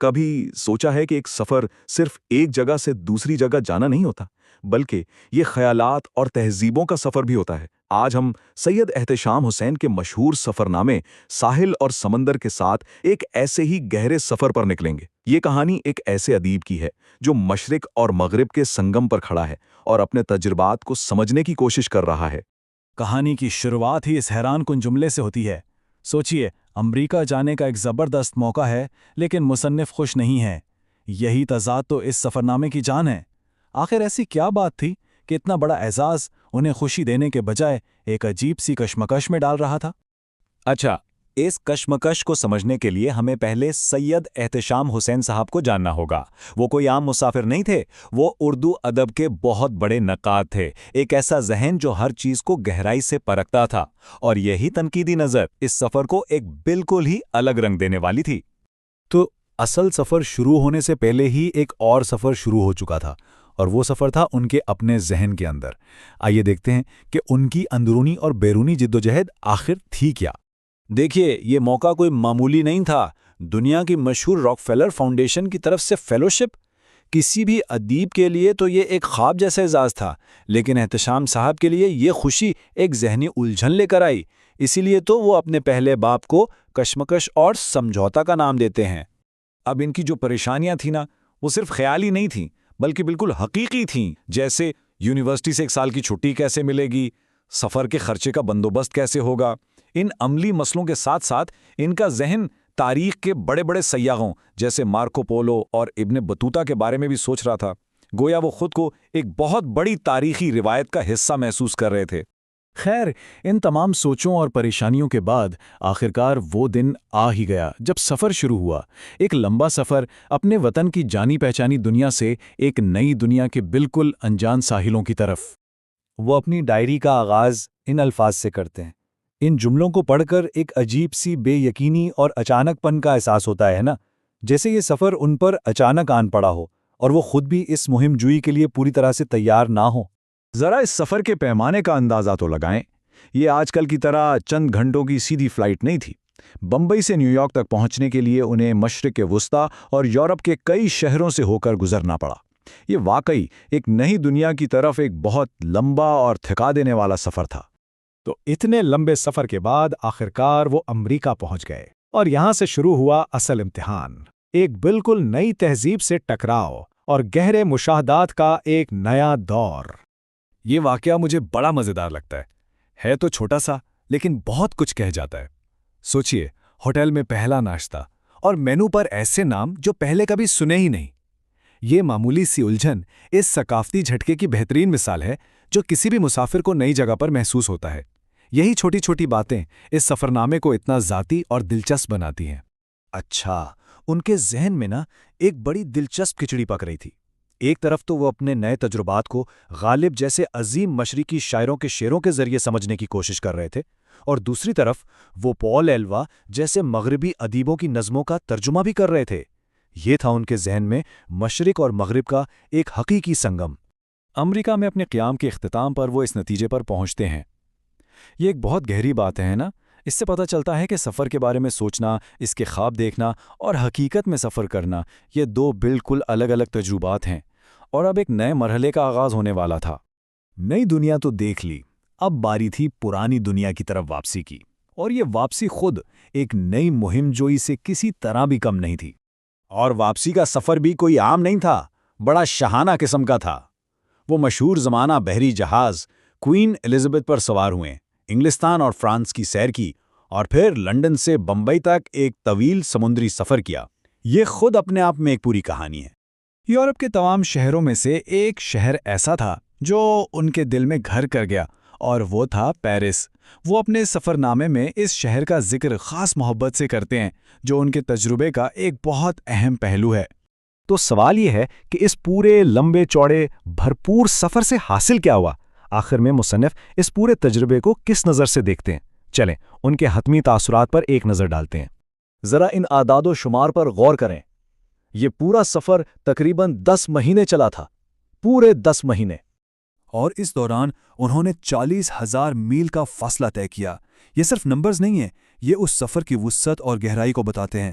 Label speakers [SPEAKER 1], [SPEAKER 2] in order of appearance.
[SPEAKER 1] کبھی سوچا ہے کہ ایک سفر صرف ایک جگہ سے دوسری جگہ جانا نہیں ہوتا، بلکہ یہ خیالات اور تہذیبوں کا سفر بھی ہوتا ہے؟ آج ہم سید احتشام حسین کے مشہور سفر نامے ساحل اور سمندر کے ساتھ ایک ایسے ہی گہرے سفر پر نکلیں گے۔ یہ کہانی ایک ایسے ادیب کی ہے جو مشرق اور مغرب کے سنگم پر کھڑا ہے اور اپنے تجربات کو سمجھنے کی کوشش کر رہا ہے۔
[SPEAKER 2] کہانی کی شروعات ہی اس حیران کن جملے سے ہوتی ہے۔ سوچئے، امریکہ جانے کا ایک زبردست موقع ہے، لیکن مصنف خوش نہیں ہے۔ یہی تضاد تو اس سفرنامے کی جان ہے۔ آخر ایسی کیا بات تھی کہ اتنا بڑا اعزاز انہیں خوشی دینے کے بجائے ایک عجیب سی کشمکش میں ڈال رہا تھا؟
[SPEAKER 3] اچھا، اس کشمکش کو سمجھنے کے لیے ہمیں پہلے سید احتشام حسین صاحب کو جاننا ہوگا۔ وہ کوئی عام مسافر نہیں تھے، وہ اردو ادب کے بہت بڑے نقاد تھے، ایک ایسا ذہن جو ہر چیز کو گہرائی سے پرکھتا تھا، اور یہی تنقیدی نظر اس سفر کو ایک بالکل ہی الگ رنگ دینے والی تھی۔
[SPEAKER 2] تو اصل سفر شروع ہونے سے پہلے ہی ایک اور سفر شروع ہو چکا تھا، اور وہ سفر تھا ان کے اپنے ذہن کے اندر۔ آئیے دیکھتے ہیں کہ ان کی اندرونی اور بیرونی جدوجہد آخر تھی کیا۔
[SPEAKER 3] دیکھیے، یہ موقع کوئی معمولی نہیں تھا۔ دنیا کی مشہور راک فیلر فاؤنڈیشن کی طرف سے فیلوشپ، کسی بھی ادیب کے لیے تو یہ ایک خواب جیسا اعزاز تھا، لیکن احتشام صاحب کے لیے یہ خوشی ایک ذہنی الجھن لے کر آئی۔ اسی لیے تو وہ اپنے پہلے باب کو کشمکش اور سمجھوتا کا نام دیتے ہیں۔ اب ان کی جو پریشانیاں تھیں نا، وہ صرف خیالی نہیں تھیں، بلکہ بالکل حقیقی تھیں، جیسے یونیورسٹی سے ایک سال کی چھٹی کیسے ملے گی، سفر کے خرچے کا بندوبست کیسے ہوگا۔ ان عملی مسئلوں کے ساتھ ساتھ ان کا ذہن تاریخ کے بڑے بڑے سیاحوں جیسے مارکو پولو اور ابن بطوطہ کے بارے میں بھی سوچ رہا تھا۔ گویا وہ خود کو ایک بہت بڑی تاریخی روایت کا حصہ محسوس کر رہے تھے۔
[SPEAKER 2] خیر، ان تمام سوچوں اور پریشانیوں کے بعد آخرکار وہ دن آ ہی گیا جب سفر شروع ہوا، ایک لمبا سفر اپنے وطن کی جانی پہچانی دنیا سے ایک نئی دنیا کے بالکل انجان ساحلوں کی طرف۔
[SPEAKER 3] وہ اپنی ڈائری کا آغاز ان الفاظ سے کرتے ہیں۔ ان جملوں کو پڑھ کر ایک عجیب سی بے یقینی اور اچانک پن کا احساس ہوتا ہے نا، جیسے یہ سفر ان پر اچانک آن پڑا ہو اور وہ خود بھی اس مہم جوئی کے لیے پوری طرح سے تیار نہ ہو۔
[SPEAKER 1] ذرا اس سفر کے پیمانے کا اندازہ تو لگائیں۔ یہ آج کل کی طرح چند گھنٹوں کی سیدھی فلائٹ نہیں تھی۔ بمبئی سے نیو یارک تک پہنچنے کے لیے انہیں مشرق وسطیٰ اور یورپ کے کئی شہروں سے ہو کر گزرنا پڑا۔ یہ واقعی ایک نئی دنیا کی طرف ایک بہت لمبا اور تھکا دینے والا سفر تھا۔
[SPEAKER 2] تو اتنے لمبے سفر کے بعد آخرکار وہ امریکہ پہنچ گئے، اور یہاں سے شروع ہوا اصل امتحان، ایک بالکل نئی تہذیب سے ٹکراؤ اور گہرے مشاہدات کا ایک نیا دور۔ یہ واقعہ مجھے بڑا مزیدار لگتا ہے تو چھوٹا سا لیکن بہت کچھ کہہ جاتا ہے۔ سوچئے، ہوٹل میں پہلا ناشتہ اور مینو پر ایسے نام جو پہلے کبھی سنے ہی نہیں۔ یہ معمولی سی الجھن اس ثقافتی جھٹکے کی بہترین مثال ہے جو کسی بھی مسافر کو نئی جگہ پر محسوس ہوتا ہے۔ یہی چھوٹی چھوٹی باتیں اس سفرنامے کو اتنا ذاتی اور دلچسپ بناتی ہیں۔
[SPEAKER 3] اچھا، ان کے ذہن میں نا ایک بڑی دلچسپ کھچڑی پک رہی تھی۔ ایک طرف تو وہ اپنے نئے تجربات کو غالب جیسے عظیم مشرقی شاعروں کے شعروں کے ذریعے سمجھنے کی کوشش کر رہے تھے، اور دوسری طرف وہ پال ایلوا جیسے مغربی ادیبوں کی نظموں کا ترجمہ بھی کر رہے تھے۔ یہ تھا ان کے ذہن میں مشرق اور مغرب کا ایک حقیقی سنگم۔
[SPEAKER 2] امریکہ میں اپنے قیام کے اختتام پر وہ اس نتیجے پر پہنچتے ہیں۔ یہ ایک بہت گہری بات ہے نا؟ اس سے پتہ چلتا ہے کہ سفر کے بارے میں سوچنا، اس کے خواب دیکھنا اور حقیقت میں سفر کرنا، یہ دو بالکل الگ الگ تجربات ہیں، اور اب ایک نئے مرحلے کا آغاز ہونے والا تھا۔ نئی دنیا تو دیکھ لی، اب باری تھی پرانی دنیا کی طرف واپسی کی، اور یہ واپسی خود ایک نئی مہم جوئی سے کسی طرح بھی کم نہیں تھی۔
[SPEAKER 3] اور واپسی کا سفر بھی کوئی عام نہیں تھا، بڑا شاہانہ قسم کا تھا۔ وہ مشہور زمانہ بحری جہاز کوئین الزبتھ پر سوار ہوئے، انگلستان اور فرانس کی سیر کی، اور پھر لندن سے بمبئی تک ایک طویل سمندری سفر کیا۔ یہ خود اپنے آپ میں ایک پوری کہانی ہے۔
[SPEAKER 2] یورپ کے تمام شہروں میں سے ایک شہر ایسا تھا جو ان کے دل میں گھر کر گیا، اور وہ تھا پیرس۔ وہ اپنے سفر نامے میں اس شہر کا ذکر خاص محبت سے کرتے ہیں، جو ان کے تجربے کا ایک بہت اہم پہلو ہے۔
[SPEAKER 3] تو سوال یہ ہے کہ اس پورے لمبے چوڑے بھرپور سفر سے حاصل کیا ہوا؟ آخر میں مصنف اس پورے تجربے کو کس نظر سے دیکھتے ہیں؟ چلیں ان کے حتمی تاثرات پر ایک نظر ڈالتے ہیں۔
[SPEAKER 4] ذرا ان اعداد و شمار پر غور کریں۔ یہ پورا سفر تقریباً 10 مہینے چلا تھا، پورے 10 مہینے۔
[SPEAKER 2] اور اس دوران انہوں نے 40,000 میل کا فاصلہ طے کیا۔ یہ صرف نمبرز نہیں ہیں، یہ اس سفر کی وسعت اور گہرائی کو بتاتے ہیں۔